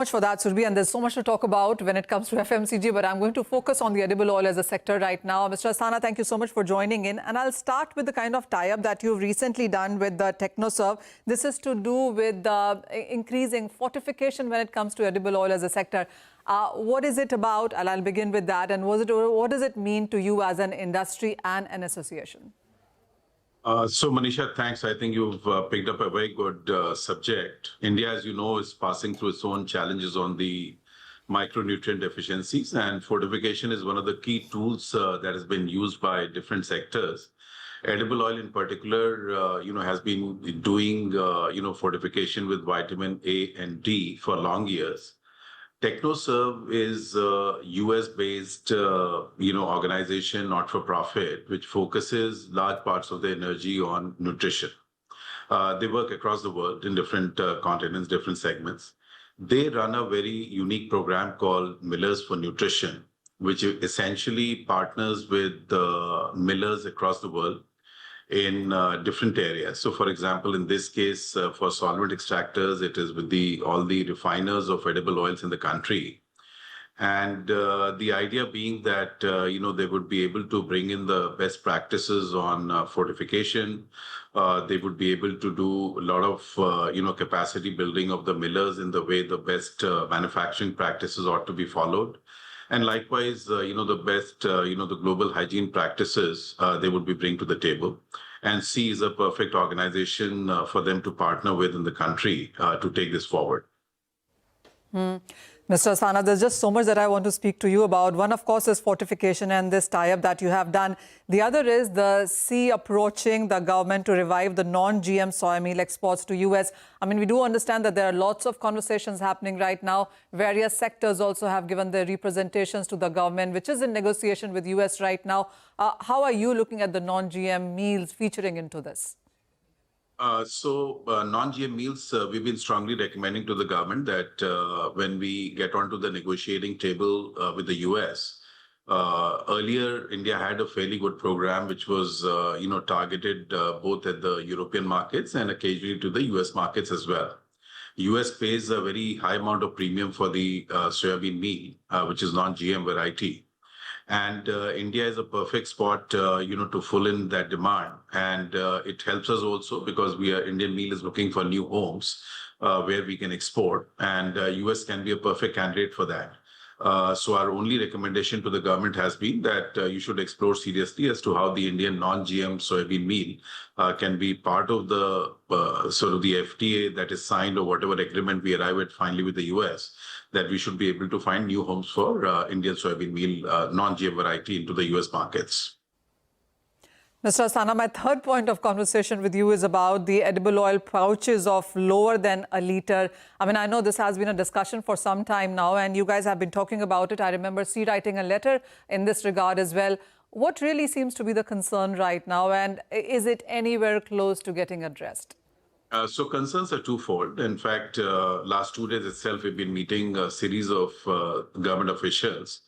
Much for that, Surbhi, and there's so much to talk about when it comes to FMCG, but I'm going to focus on the edible oil as a sector right now. Mr. Asthana, thank you so much for joining in, and I'll start with the kind of tie-up that you've recently done with the TechnoServe. This is to do with increasing fortification when it comes to edible oil as a sector. What is it about? And I'll begin with that. And what does it mean to you as an industry and an association? So, Manisha, thanks. I think you've picked up a very good subject. India, as you know, is passing through its own challenges on the micronutrient deficiencies, and fortification is one of the key tools that has been used by different sectors. Edible oil, in particular, has been doing, fortification with vitamin A and D for long years. TechnoServe is a US-based, organization, not-for-profit, which focuses large parts of their energy on nutrition. They work across the world in different continents, different segments. They run a very unique program called Millers for Nutrition, which essentially partners with millers across the world in different areas. So, for example, in this case, for solvent extractors, it is with all the refiners of edible oils in the country. And the idea being that, they would be able to bring in the best practices on fortification. They would be able to do a lot of, capacity building of the millers in the way the best manufacturing practices ought to be followed. And likewise, the best, the global hygiene practices they would be bringing to the table. And SEA is a perfect organization for them to partner with in the country to take this forward. Mr. Asthana, there's just so much that I want to speak to you about. One, of course, is fortification and this tie-up that you have done. The other is the SEA approaching the government to revive the non-GM soy meal exports to US. I mean, we do understand that there are lots of conversations happening right now. Various sectors also have given their representations to the government, which is in negotiation with US right now. How are you looking at the non-GM meals featuring into this? Non-GM meals, we've been strongly recommending to the government that when we get onto the negotiating table with the US, earlier India had a fairly good program which was, targeted both at the European markets and occasionally to the US markets as well. US pays a very high amount of premium for the soybean meal, which is non-GM variety. And India is a perfect spot, to fill in that demand. And it helps us also because Indian meal is looking for new homes where we can export. And US can be a perfect candidate for that. So our only recommendation to the government has been that you should explore seriously as to how the Indian non-GM soybean meal can be part of the the FTA that is signed or whatever agreement we arrive at finally with the US, that we should be able to find new homes for Indian soybean meal non-GM variety into the US markets. Mr. Asthana, my third point of conversation with you is about the edible oil pouches of lower than a liter. I mean, I know this has been a discussion for some time now, and you guys have been talking about it. I remember SEA writing a letter in this regard as well. What really seems to be the concern right now, and is it anywhere close to getting addressed? So concerns are twofold. In fact, last 2 days itself, we've been meeting a series of government officials.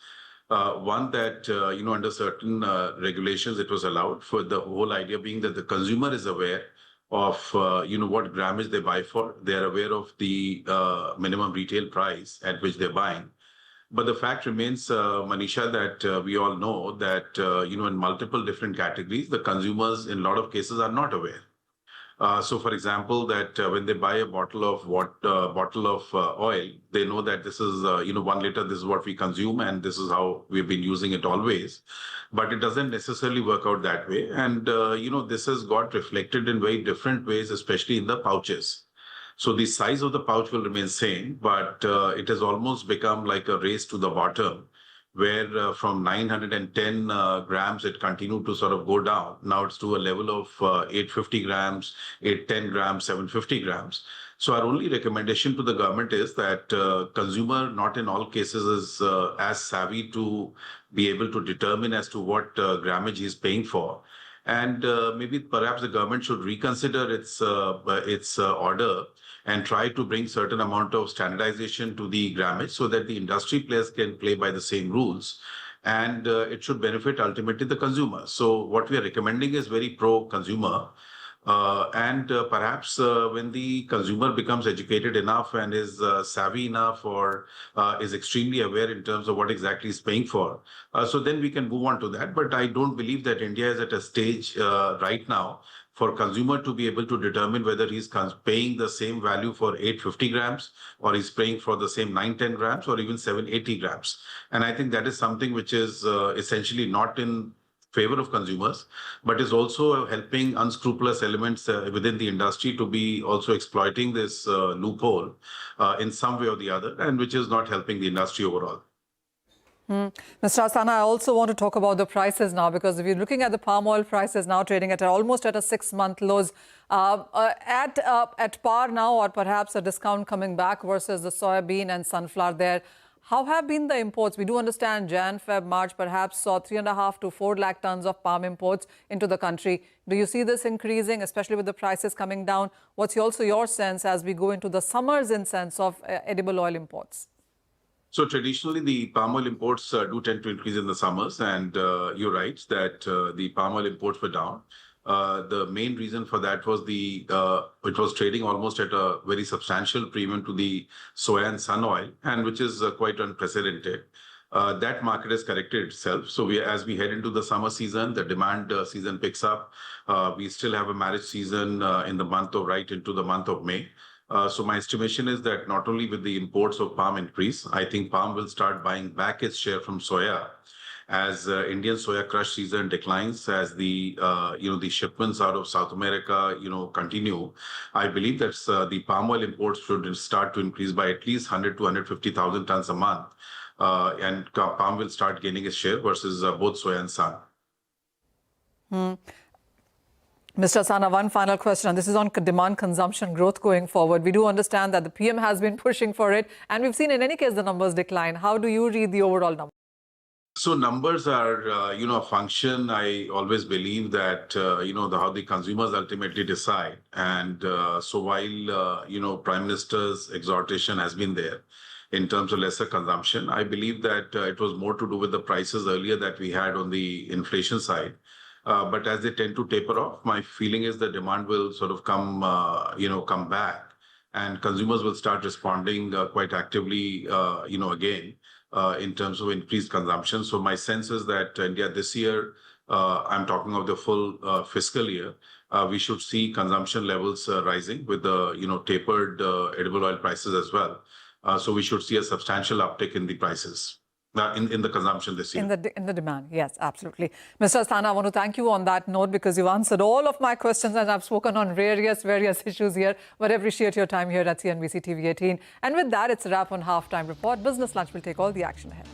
One that, under certain regulations, it was allowed, for the whole idea being that the consumer is aware of, what grammage they buy for. They're aware of the minimum retail price at which they're buying. But the fact remains, Manisha, that we all know that, in multiple different categories, the consumers in a lot of cases are not aware. So, for example, that when they buy a bottle of oil, they know that this is, 1 liter, this is what we consume, and this is how we've been using it always. But it doesn't necessarily work out that way. And, this has got reflected in very different ways, especially in the pouches. So the size of the pouch will remain same, but it has almost become like a race to the bottom, where from 910 grams, it continued to sort of go down. Now it's to a level of 850 grams, 810 grams, 750 grams. So our only recommendation to the government is that consumer, not in all cases, is as savvy to be able to determine as to what grammage he is paying for. And maybe perhaps the government should reconsider its order and try to bring certain amount of standardization to the grammage so that the industry players can play by the same rules. And it should benefit ultimately the consumer. So what we are recommending is very pro-consumer. Perhaps when the consumer becomes educated enough and is savvy enough or is extremely aware in terms of what exactly he's paying for, so then we can move on to that. But I don't believe that India is at a stage right now for consumer to be able to determine whether he's paying the same value for 850 grams or he's paying for the same 910 grams or even 780 grams. And I think that is something which is essentially not in favor of consumers, but is also helping unscrupulous elements within the industry to be also exploiting this loophole in some way or the other, and which is not helping the industry overall. Mr. Asthana, I also want to talk about the prices now, because if you're looking at the palm oil prices now trading at almost at a 6-month lows, at par now, or perhaps a discount coming back versus the soybean and sunflower there. How have been the imports? We do understand Jan, Feb, March perhaps saw 3.5 to 4 lakh tons of palm imports into the country. Do you see this increasing, especially with the prices coming down? What's also your sense as we go into the summers in sense of edible oil imports? So traditionally, the palm oil imports do tend to increase in the summers, and you're right that the palm oil imports were down. The main reason for that was it was trading almost at a very substantial premium to the soya and sun oil, and which is quite unprecedented. That market has corrected itself. So as we head into the summer season, the demand season picks up. We still have a marriage season in the month of right into the month of May. So my estimation is that not only with the imports of palm increase, I think palm will start buying back its share from soya as Indian soya crush season declines, as the the shipments out of South America continue. I believe that the palm oil imports should start to increase by at least 100 to 150,000 tons a month, and palm will start gaining its share versus both soya and sun. Mr. Asthana, one final question. This is on demand consumption growth going forward. We do understand that the PM has been pushing for it, and we've seen in any case the numbers decline. How do you read the overall number? So numbers are, a function. I always believe that, how the consumers ultimately decide. And so while, Prime Minister's exhortation has been there in terms of lesser consumption, I believe that it was more to do with the prices earlier that we had on the inflation side. But as they tend to taper off, my feeling is the demand will sort of come back, and consumers will start responding quite actively, again, in terms of increased consumption. So my sense is that India this year, I'm talking of the full fiscal year, we should see consumption levels rising with the, tapered edible oil prices as well. So we should see a substantial uptick in the prices. In the consumption this year. In the demand, yes, absolutely. Mr. Asthana, I want to thank you on that note, because you've answered all of my questions and I've spoken on various issues here. But I appreciate your time here at CNBC TV 18. And with that, it's a wrap on Halftime Report. Business Lunch will take all the action ahead.